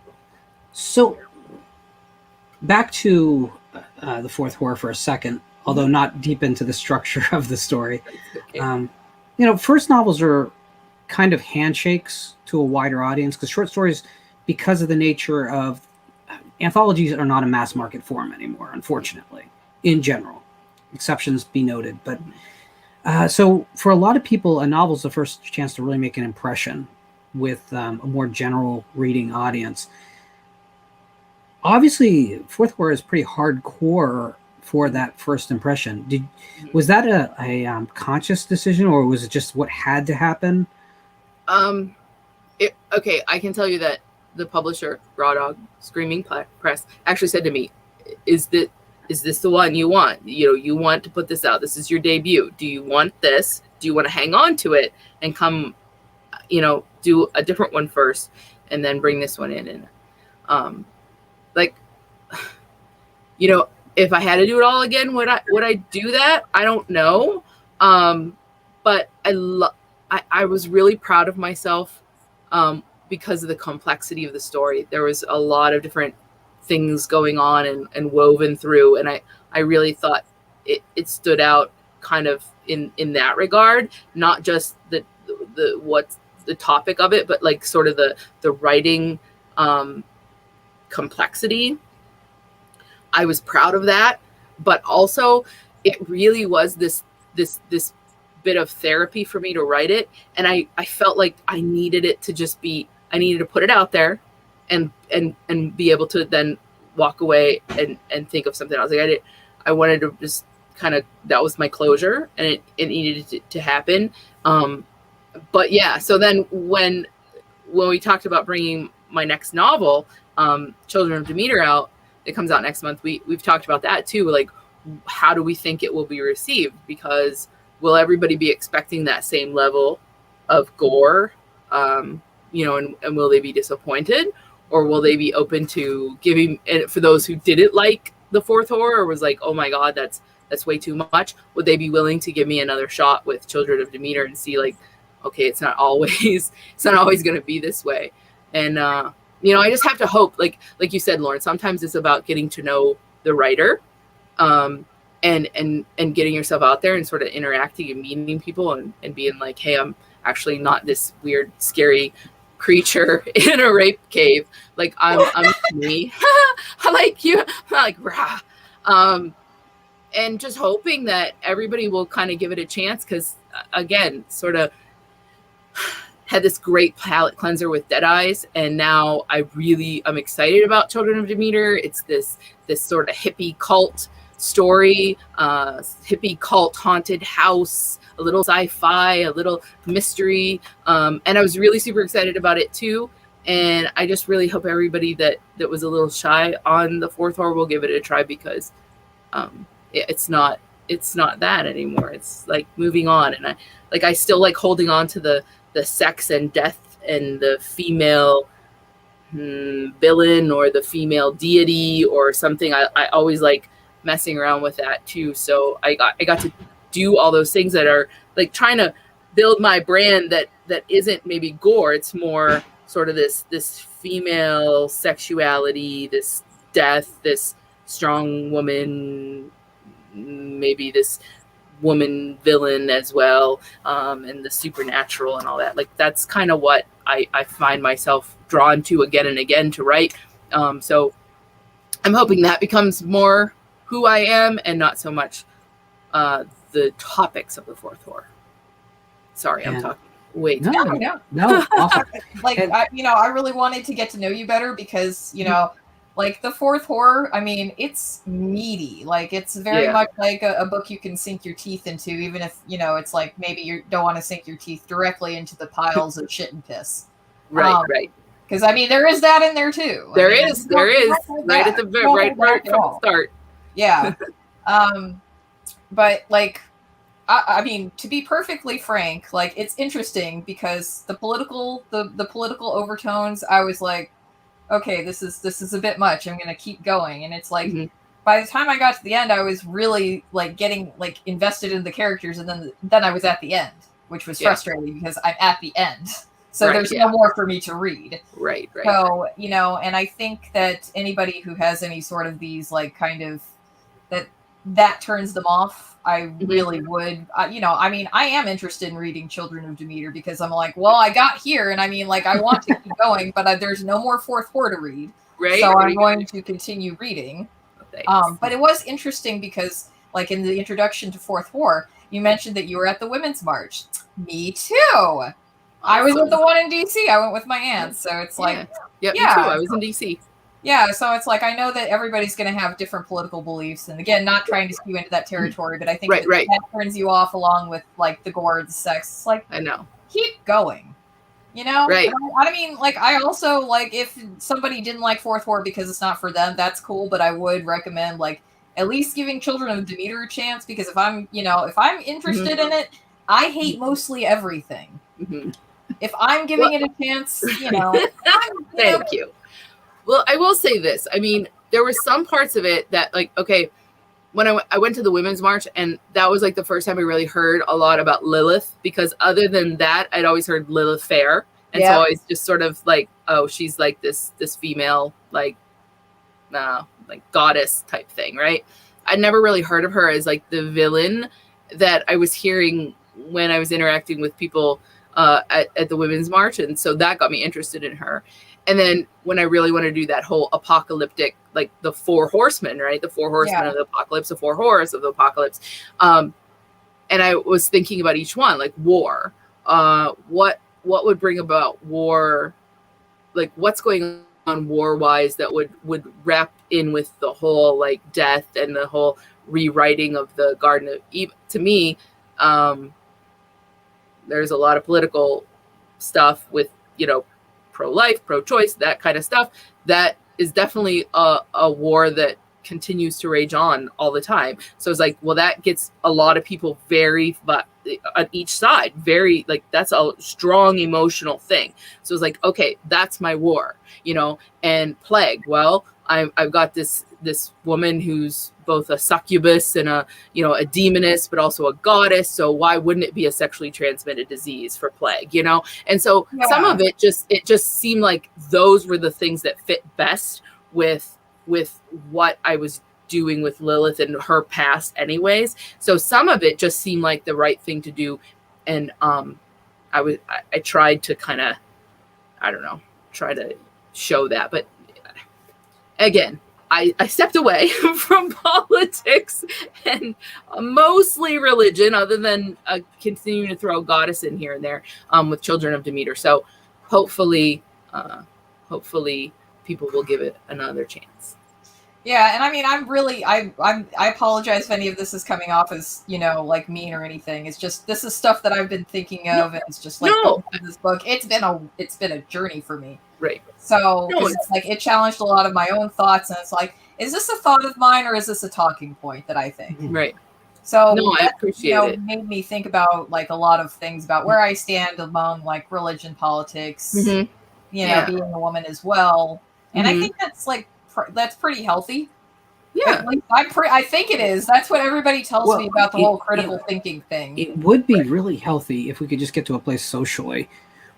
So back to the fourth horror for a second. Although not deep into the structure of the story. Okay. First novels are kind of handshakes to a wider audience because short stories, because of the nature of anthologies, are not a mass market form anymore, unfortunately, in general. Exceptions be noted. But so for a lot of people, a novel is the first chance to really make an impression with a more general reading audience. Obviously, fourth horror is pretty hardcore for that first impression. Was that a conscious decision, or was it just what had to happen? Okay, I can tell you that the publisher, Raw Dog Screaming Press, actually said to me, "Is this the one you want? You want to put this out. This is your debut. Do you want this? Do you want to hang on to it and come, do a different one first, and then bring this one in?" And if I had to do it all again, would I do that? I don't know. But I was really proud of myself because of the complexity of the story. There was a lot of different things going on and woven through, and I really thought it stood out kind of in that regard, not just the what's the topic of it, but like sort of the writing complexity. I was proud of that, but also it really was this bit of therapy for me to write it. And I felt like I needed it to just be, I needed to put it out there and be able to then walk away and think of something else. Like I wanted to just kind of, that was my closure, and it needed to happen. But yeah, so then when we talked about bringing my next novel, Children of Demeter, out, it comes out next month. We've talked about that too. Like, how do we think it will be received? Because will everybody be expecting that same level of gore? And will they be disappointed, or will they be open to giving? And for those who didn't like the fourth horror, or was like, oh my God, that's way too much, would they be willing to give me another shot with Children of Demeter and see, like, okay, it's not always going to be this way. And I just have to hope, like you said, Lauren, sometimes it's about getting to know the writer, and getting yourself out there and sort of interacting and meeting people and being like, hey, I'm actually not this weird, scary creature in a rape cave. Like, I'm me. I like you. I'm like, rah. And just hoping that everybody will kind of give it a chance, because again, sort of had this great palate cleanser with Dead Eyes, and now I'm excited about Children of Demeter. It's this sort of hippie cult story, hippie cult haunted house, a little sci-fi, a little mystery, and I was really super excited about it too. And I just really hope everybody that was a little shy on the fourth horror will give it a try, because it's not that anymore. It's like moving on, and I still like holding on to the sex and death and the female villain or the female deity or something. I always like messing around with that too. So I got to do all those things that are like trying to build my brand that isn't maybe gore. It's more sort of this female sexuality, this death, this strong woman, maybe this woman villain as well, and the supernatural and all that. Like, that's kind of what I find myself drawn to again and again to write. So I'm hoping that becomes more who I am and not so much the topics of the fourth horror. Sorry, I'm talking way too much. No, awesome. Like, I really wanted to get to know you better, because, like, the fourth horror, I mean, it's meaty. Like, it's very much like a book you can sink your teeth into, even if, it's like maybe you don't want to sink your teeth directly into the piles of shit and piss. Right. Because, I mean, there is that in there, too. There is. Right at the right from the start. Yeah. But, like, I mean, to be perfectly frank, like, it's interesting because the political overtones, I was like, okay, this is a bit much. I'm gonna keep going. And it's like, by the time I got to the end, I was really like getting like invested in the characters, and then I was at the end, which was frustrating because I'm at the end. So there's no more for me to read. Right. So, and I think that anybody who has any sort of these like kind of that turns them off, I really would, I mean, I am interested in reading Children of Demeter because I'm like, well, I got here, and I mean, like, I want to keep going, but there's no more fourth horror to read. Right. So I'm going to continue reading. But it was interesting because, like, in the introduction to fourth horror, you mentioned that you were at the Women's March. Me too. Awesome. I was at the one in DC. I went with my aunt. So it's like, me too. I was in DC. Yeah, so it's like, I know that everybody's going to have different political beliefs, and again, not trying to skew into that territory, but I think that turns you off along with like the gore, the sex. It's like, I know, keep going, Right. I mean, like, I also like, if somebody didn't like fourth horror because it's not for them, that's cool. But I would recommend like at least giving Children of Demeter a chance, because if I'm interested in it, I hate mostly everything. If I'm giving it a chance, Thank you. Well, I will say this. I mean, there were some parts of it that, like, okay, when I went to the Women's March, and that was like the first time I really heard a lot about Lilith, because other than that, I'd always heard Lilith Fair. And so I was just sort of like, oh, she's like this female, like goddess type thing, right? I'd never really heard of her as like the villain that I was hearing when I was interacting with people at the Women's March. And so that got me interested in her. And then when I really want to do that whole apocalyptic, like the 4 horsemen, right? The 4 horsemen of the apocalypse, the 4 horrors of the apocalypse. And I was thinking about each one, like war. What would bring about war? Like what's going on war-wise that would wrap in with the whole like death and the whole rewriting of the Garden of Eden. To me, there's a lot of political stuff with, you know, pro-life, pro-choice, that kind of stuff. That is definitely a war that continues to rage on all the time. So it's like, well, that gets a lot of people very, but on each side, very like, that's a strong emotional thing. So it's like, okay, that's my war, you know. And plague, well, I've got this woman who's both a succubus and a, you know, a demoness, but also a goddess. So why wouldn't it be a sexually transmitted disease for plague, you know? And so some of it just seemed like those were the things that fit best with what I was doing with Lilith and her past anyways. So some of it just seemed like the right thing to do. And I tried to kind of, I don't know, try to show that. But again, I stepped away from politics and mostly religion, other than continuing to throw goddess in here and there with Children of Demeter. So hopefully people will give it another chance. Yeah, and I mean, I apologize if any of this is coming off as, you know, like mean or anything. It's just, this is stuff that I've been thinking of, and it's just like this book. It's been a journey for me. Right. So it's like it challenged a lot of my own thoughts, and it's like, is this a thought of mine or is this a talking point that I think? Right. So I appreciate it. Made me think about like a lot of things about where I stand among like religion, politics, you know, being a woman as well. And I think that's like that's pretty healthy. Yeah, I think it is. That's what everybody tells me about the whole critical thinking thing. It would be really healthy if we could just get to a place socially,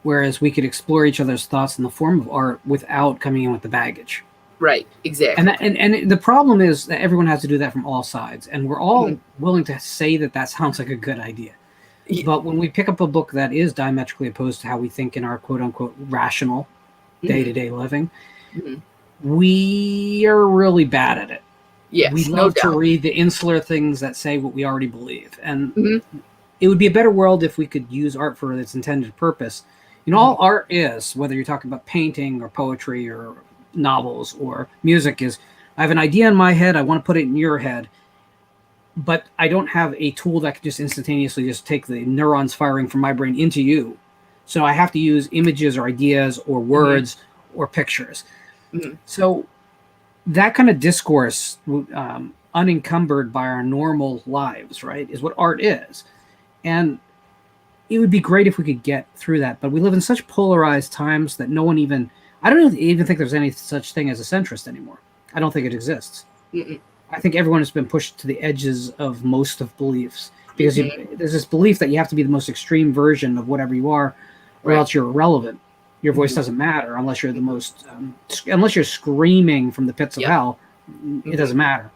whereas we could explore each other's thoughts in the form of art without coming in with the baggage. Right, exactly. And the problem is that everyone has to do that from all sides, and we're all willing to say that sounds like a good idea. Yeah. But when we pick up a book that is diametrically opposed to how we think in our quote-unquote rational day-to-day living, we are really bad at it. Yes, we love to read the insular things that say what we already believe. And it would be a better world if we could use art for its intended purpose. You know, all art is, whether you're talking about painting or poetry or novels or music, is I have an idea in my head, I want to put it in your head, but I don't have a tool that can just instantaneously just take the neurons firing from my brain into you. So I have to use images or ideas or words or pictures. So that kind of discourse, unencumbered by our normal lives, right, is what art is. And it would be great if we could get through that. But we live in such polarized times that no one even, I don't even think there's any such thing as a centrist anymore. I don't think it exists. I think everyone has been pushed to the edges of most of beliefs, because there's this belief that you have to be the most extreme version of whatever you are, or else you're irrelevant. Your voice doesn't matter unless you're the most, unless you're screaming from the pits of hell. It doesn't matter.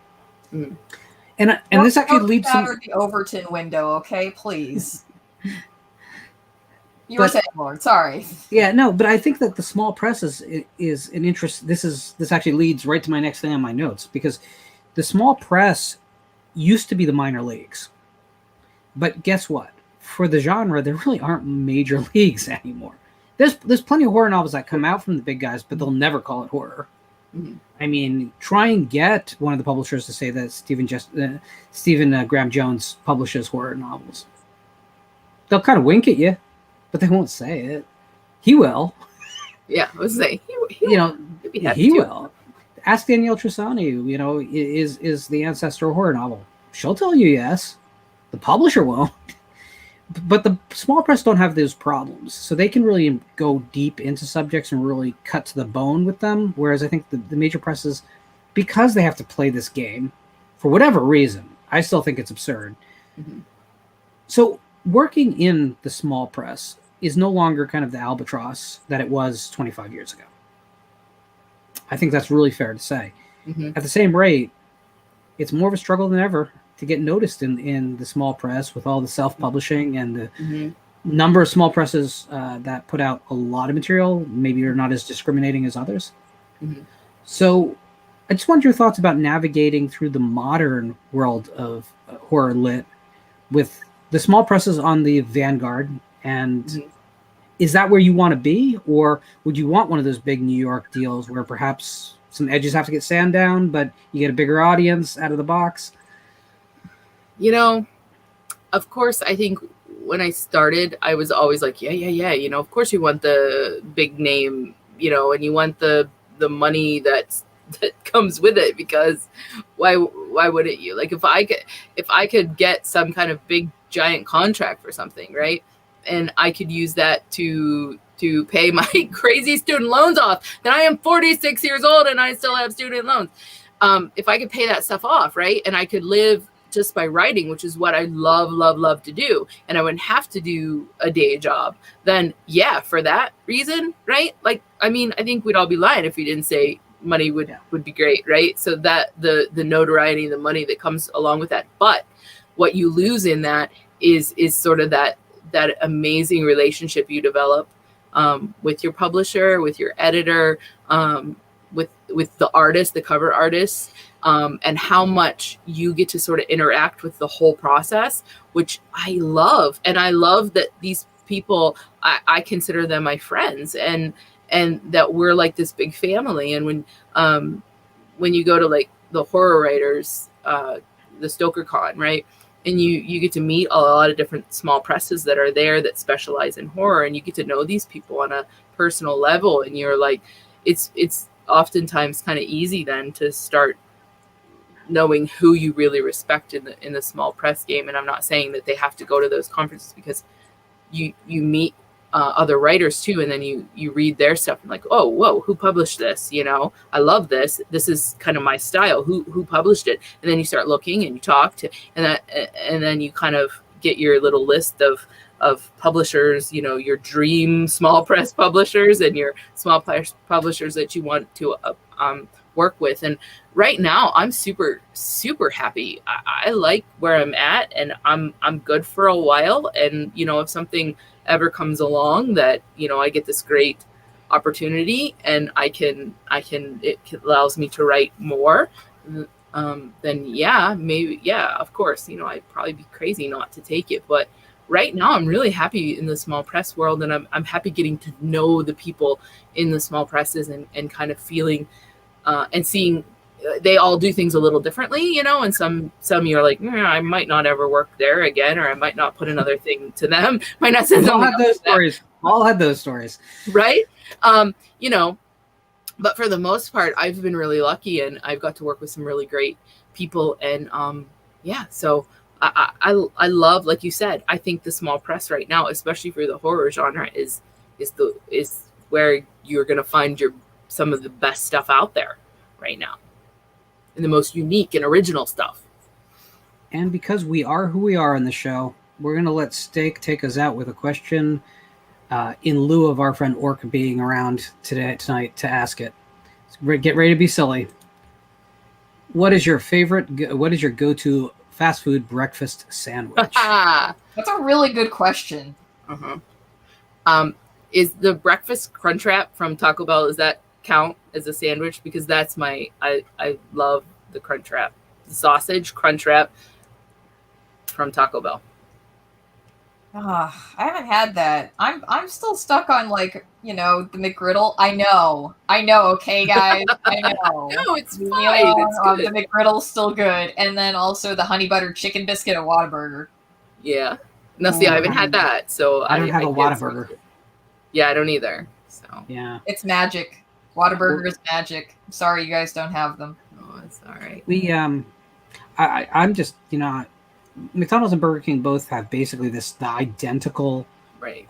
And this actually leads to the Overton window, okay, please. You were saying, Lord, sorry. Yeah, no, but I think that the small press is an interest. This actually leads right to my next thing on my notes, because the small press used to be the minor leagues. But guess what? For the genre, there really aren't major leagues anymore. There's plenty of horror novels that come out from the big guys, but they'll never call it horror. I mean, try and get one of the publishers to say that Stephen Graham Jones publishes horror novels. They'll kind of wink at you, but they won't say it. He will. Yeah, I was saying, he will. Ask Danielle Trusani, is the Ancestor a horror novel? She'll tell you yes. The publisher won't. But the small press don't have those problems, so they can really go deep into subjects and really cut to the bone with them, whereas I think the major presses, because they have to play this game, for whatever reason, I still think it's absurd. So working in the small press is no longer kind of the albatross that it was 25 years ago. I think that's really fair to say. At the same rate, it's more of a struggle than ever to get noticed in the small press, with all the self-publishing and number of small presses that put out a lot of material. Maybe you're not as discriminating as others. Mhm. So I just want your thoughts about navigating through the modern world of horror lit with the small presses on the vanguard. And Mhm. is that where you want to be? Or would you want one of those big New York deals where perhaps some edges have to get sand down, but you get a bigger audience out of the box? You know, of course, I think when I started, I was always like, yeah. Of course you want the big name, and you want the money that comes with it, because why wouldn't you? Like, if I could get some kind of big giant contract for something, right? And I could use that to pay my crazy student loans off. Then I am 46 years old and I still have student loans. If I could pay that stuff off, right? And I could live just by writing, which is what I love to do, and I wouldn't have to do a day job, then yeah, for that reason, right? Like, I mean, I think we'd all be lying if we didn't say money would be great, right? So that the notoriety, the money that comes along with that. But what you lose in that is sort of that amazing relationship you develop with your publisher, with your editor, with the artist, the cover artist, and how much you get to sort of interact with the whole process, which I love. And I love that these people, I consider them my friends, and that we're like this big family. And when you go to like the horror writers, the Stoker Con, right? And you get to meet a lot of different small presses that are there that specialize in horror, and you get to know these people on a personal level. And you're like, it's oftentimes kind of easy then to start knowing who you really respect in the small press game. And I'm not saying that they have to go to those conferences, because you meet other writers too, and then you read their stuff and like, oh, whoa, who published this? I love this. This is kind of my style. Who published it? And then you start looking and you talk to, and then you kind of get your little list of publishers, your dream small press publishers and your small press publishers that you want to work with. And right now I'm super, super happy. I like where I'm at, and I'm good for a while. And, if something ever comes along that, I get this great opportunity and it allows me to write more, then yeah, maybe, yeah, of course, I'd probably be crazy not to take it. But right now I'm really happy in the small press world, and I'm happy getting to know the people in the small presses and kind of feeling and seeing they all do things a little differently, and some you're like, I might not ever work there again, or I might not put another thing to them. Might not send all had those stories. All had those stories, right? But for the most part, I've been really lucky, and I've got to work with some really great people. And so I love, like you said, I think the small press right now, especially for the horror genre, is where you're going to find some of the best stuff out there right now, and the most unique and original stuff. And because we are who we are in the show, we're going to let Steak take us out with a question in lieu of our friend Orc being around tonight to ask it. So get ready to be silly. What is your go-to fast food breakfast sandwich? That's a really good question. Is the breakfast Crunchwrap from Taco Bell, does that count as a sandwich? Because that's I love the Crunchwrap, the sausage Crunchwrap from Taco Bell. I haven't had that. I'm still stuck on the McGriddle. I know. Okay, guys, I know. No, it's fine. It's good. The McGriddle's still good, and then also the honey butter chicken biscuit at Whataburger. Yeah. No, see, I haven't had that, so I don't have a Whataburger. Yeah, I don't either. So yeah, it's magic. Whataburger is magic. I'm sorry, you guys don't have them. Oh, it's all right. We I'm just McDonald's and Burger King both have basically the identical right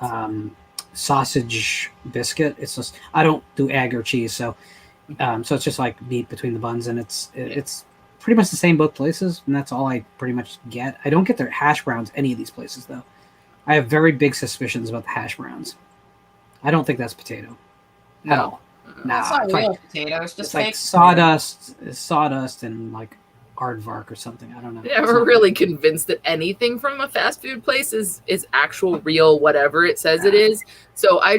sausage biscuit. It's just I don't do egg or cheese, so it's just like meat between the buns, and it's pretty much the same both places, and that's all I pretty much get. I don't get their hash browns any of these places though. I have very big suspicions about the hash browns. I don't think that's potato at all. Nah, it's not real potato. It's just like sawdust and like aardvark or something. I don't know. Never really convinced that anything from a fast food place is actual real whatever it says it is. So I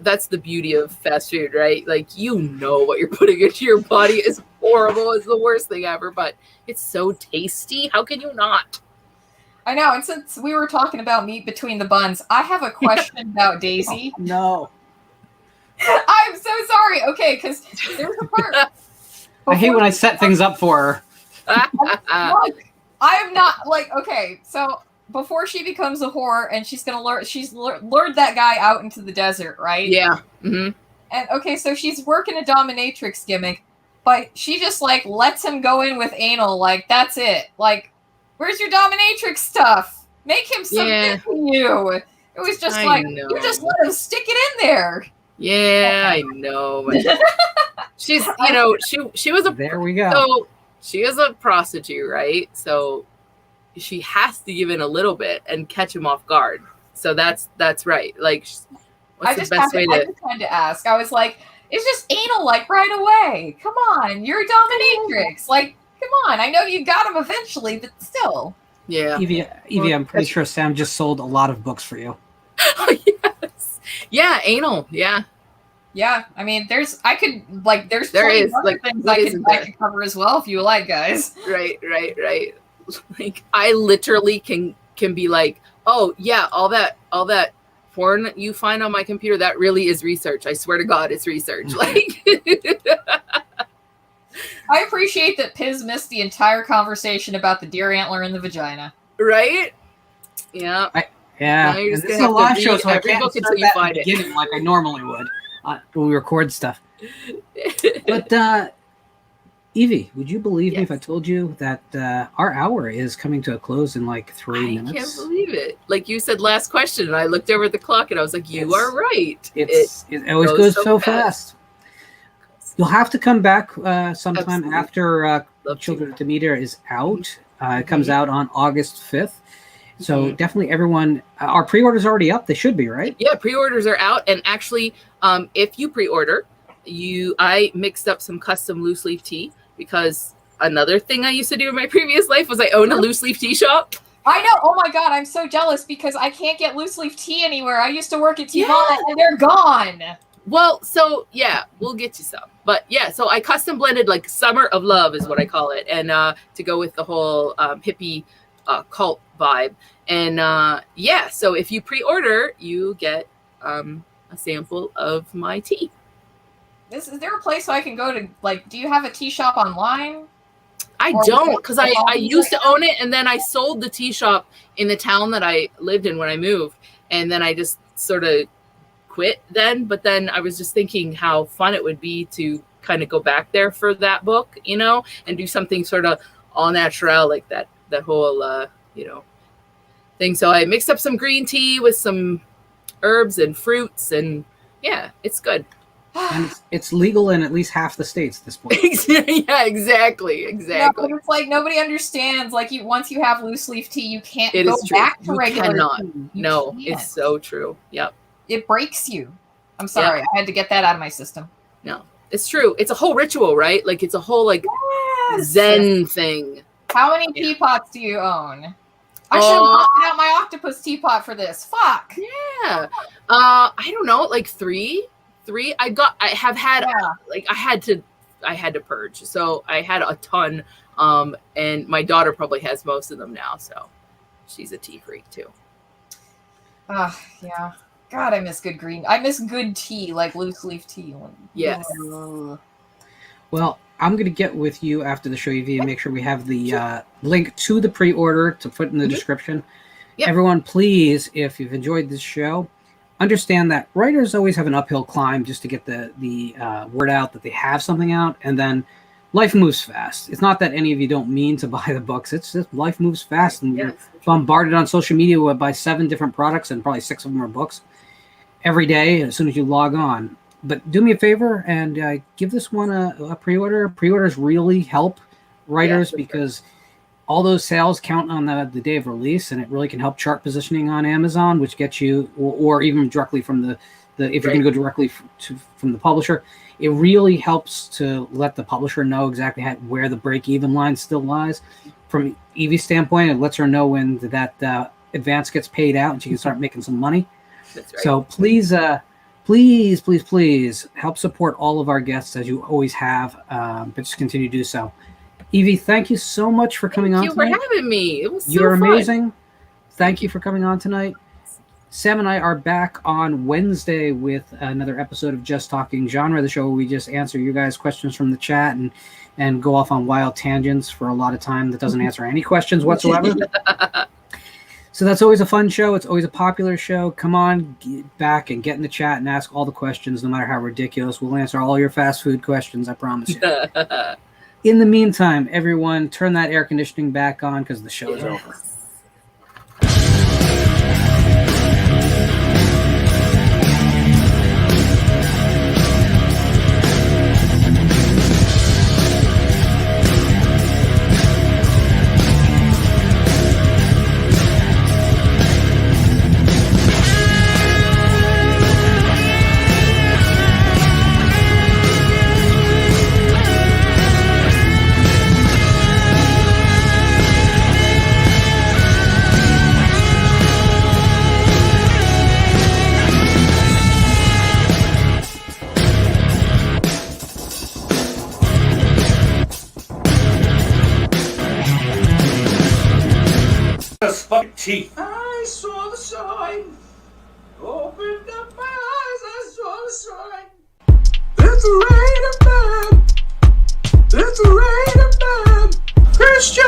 that's the beauty of fast food, right? Like, you know what you're putting into your body is horrible. It's the worst thing ever, but it's so tasty. How can you not? I know. And since we were talking about meat between the buns, I have a question about Daisy. Oh, no. I'm so sorry. Okay, because there's a part. I hate when I set things up for her. Look, I am not like, okay, so before she becomes a whore and she's lured that guy out into the desert, right? Yeah. Mm-hmm. And okay, so she's working a dominatrix gimmick, but she just like lets him go in with anal, like that's it. Like, where's your dominatrix stuff? Make him submit to you. It was just you just let him stick it in there. Yeah, I know. She's, she was a. There we go. So she is a prostitute, right? So she has to give in a little bit and catch him off guard. So that's right. Like, what's the best way to? I just had to ask. I was like, it's just anal, like right away. Come on, you're a dominatrix. Like, come on. I know you got him eventually, but still. Yeah. Evie, I'm pretty sure Sam just sold a lot of books for you. Oh, yes. Yeah, anal. Yeah. Yeah, I mean, there's there is like things I could cover as well if you like, guys. Right. Like, I literally can be like, oh yeah, all that porn you find on my computer, that really is research. I swear to God, it's research. Like, I appreciate that Piz missed the entire conversation about the deer antler in the vagina. Right? Yeah. Yeah. And this is a live show, so I can't start that at the beginning like I normally would when we record stuff. But Evie, would you believe me if I told you that our hour is coming to a close in like 3 minutes? I can't believe it. Like you said, last question, and I looked over at the clock and I was like, you are right. It always goes so fast. You'll have to come back sometime after Children of Demeter is out. It comes out on August 5th. So definitely everyone, our pre-order's already up. They should be, right? Yeah, pre-orders are out. And actually, if you pre-order, I mixed up some custom loose leaf tea, because another thing I used to do in my previous life was I owned a loose leaf tea shop. I know. Oh my God, I'm so jealous because I can't get loose leaf tea anywhere. I used to work at Tivana and they're gone. Well, so yeah, we'll get you some. But yeah, so I custom blended like Summer of Love is what I call it. And to go with the whole hippie cult vibe. And yeah, so if you pre-order, you get a sample of my tea. Is there a place I can go to, like, do you have a tea shop online? I don't, because I used to own it, and then I sold the tea shop in the town that I lived in when I moved, and then I just sort of quit then. But then I was just thinking how fun it would be to kind of go back there for that book, and do something sort of all natural, like that whole thing. So I mixed up some green tea with some herbs and fruits, and yeah, it's good. And it's legal in at least half the states at this point. Yeah, exactly. Yeah, but it's like nobody understands. Like, once you have loose leaf tea, you can't go back to regular tea. No, it's so true. Yep. It breaks you. I'm sorry. I had to get that out of my system. No, it's true. It's a whole ritual, right? Like, it's a whole Zen thing. How many teapots do you own? I should have busted out my octopus teapot for this. Fuck. Yeah. I don't know, like 3. I had to purge. So I had a ton. And my daughter probably has most of them now. So she's a tea freak too. Yeah. God, I miss good tea, like loose leaf tea. Yes. Well, I'm going to get with you after the show, Evie, and make sure we have the link to the pre-order to put in the description. Yep. Everyone, please, if you've enjoyed this show, understand that writers always have an uphill climb just to get the word out that they have something out, and then life moves fast. It's not that any of you don't mean to buy the books. It's just life moves fast, and you're bombarded on social media by 7 different products, and probably 6 of them are books every day as soon as you log on. But do me a favor and give this one a pre-order. Pre-orders really help writers because all those sales count on the day of release, and it really can help chart positioning on Amazon, which gets you, or even directly from if you're going to go directly from the publisher, it really helps to let the publisher know exactly where the break-even line still lies. From Evie's standpoint, it lets her know when that advance gets paid out and she can start making some money. That's right. So please, please help support all of our guests as you always have, but just continue to do so. Evie, thank you so much for coming on tonight. Thank you for having me. It was so You're fun. amazing. Thank you for coming on tonight. Sam and I are back on Wednesday with another episode of Just Talking Genre, the show where we just answer you guys' questions from the chat and go off on wild tangents for a lot of time that doesn't answer any questions whatsoever. So that's always a fun show. It's always a popular show. Come on, get back and get in the chat and ask all the questions, no matter how ridiculous. We'll answer all your fast food questions, I promise you. In the meantime, everyone, turn that air conditioning back on because the show is over. Fucking teeth. I saw the sign. Opened up my eyes, I saw the sign. It's raining man. It's raining man. Christian,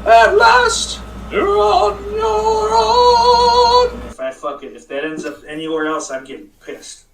at last, you're on your own. If that ends up anywhere else, I'm getting pissed.